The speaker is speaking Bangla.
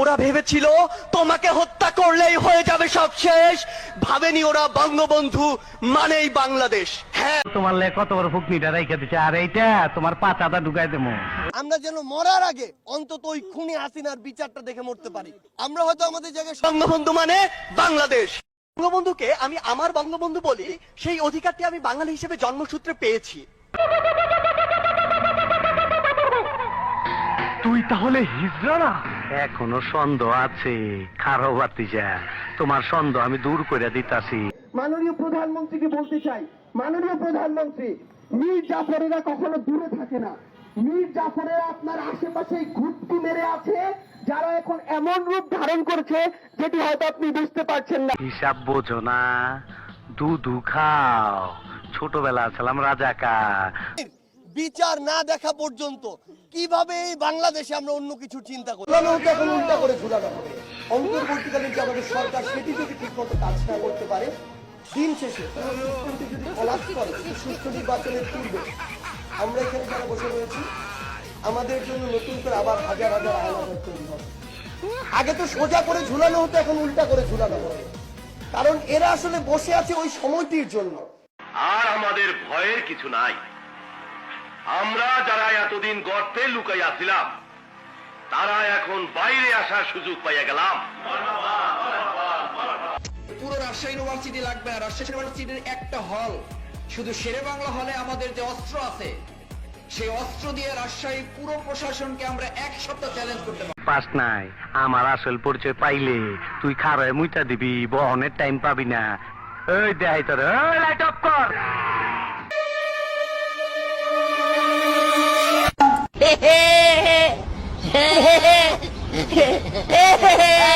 ওরা ভেবেছিল তোমাকে হত্যা করলেই হয়ে যাবে সব শেষ, ভাবেনি ওরা বঙ্গবন্ধু মানেই বাংলাদেশ। হ্যাঁ, তোমার লে কত বড় ফুকনিটা রাইখা দিছে, আর এইটা তোমার পাতাটা ঢুকাই দেবো। আমরা যেন মরার আগে অন্তত ওই খুনি হাসিনার বিচারটা দেখে মরতে পারি। আমরা হয়তো আমাদের জায়গায় বঙ্গবন্ধু মানে বাংলাদেশ। বঙ্গবন্ধুকে আমি আমার বঙ্গবন্ধু বলি, সেই অধিকারটি আমি বাঙালি হিসেবে জন্মসূত্রে পেয়েছি। তুই তাহলে হিজড়া না? এখনো সন্দেহ আছে, খারাপ বাতিজা, তোমার সন্দেহ আমি দূর করে দিতাছি। মাননীয় প্রধানমন্ত্রীকে বলতে চাই, মাননীয় প্রধানমন্ত্রী, মীর জাফরেরা কখনো দূরে থাকে না। মীর জাফরেরা আপনার আশেপাশে ঘুরতি মেরে আছে, যারা এখন এমন রূপ ধারণ করছে যেটি হয়তো আপনি বুঝতে পারছেন না। হিসাব বোঝো না, দুধু খাও। ছোটবেলা ছিলাম রাজাকার। বিচার না দেখা পর্যন্ত কিভাবে এই বাংলাদেশে আমরা অন্য কিছু চিন্তা করি? এখন উল্টা করে ঝুলানো হবে। অন্তর্বর্তীকালীন যে আমাদের সরকার, সেটি যদি ঠিক মতো কাজ না করতে পারে, দিন শেষে সিস্টেমটি যদি কলাপস করে, সুষ্ঠু নির্বাচনের পূর্বে আমরা এখানে যারা বসে রয়েছি, আমাদের জন্য নতুন করে আবার হাজার হাজার আইন তৈরি হবে। আগে তো সোজা করে ঝুলানো হতো, এখন উল্টা করে ঝুলানো হবে। কারণ এরা আসলে বসে আছে ওই সময়টির জন্য। আর আমাদের ভয়ের কিছু নাই। আমরা যারা এতদিন গর্তে লুকাইয়াছিলাম, তারা এখন বাইরে আসার সুযোগ পাইয়া গেলাম। পুরো রাজশাহী ইউনিভার্সিটি লাগবে না। রাজশাহী ইউনিভার্সিটির একটা হল, শুধু শেরে বাংলা হলে আমাদের যে অস্ত্র আছে, সেই অস্ত্র দিয়ে রাজশাহী পুরো প্রশাসনকে আমরা এক সপ্তাহ চ্যালেঞ্জ করতে পারি। পাস নাই, আমার আসল পরিচয় পাইলে তুই খারায় মুইটা দিবি, বহনের টাইম পাবি না। ওই দেখাই তোর, ওই লাইট অফ কর। Hehehehe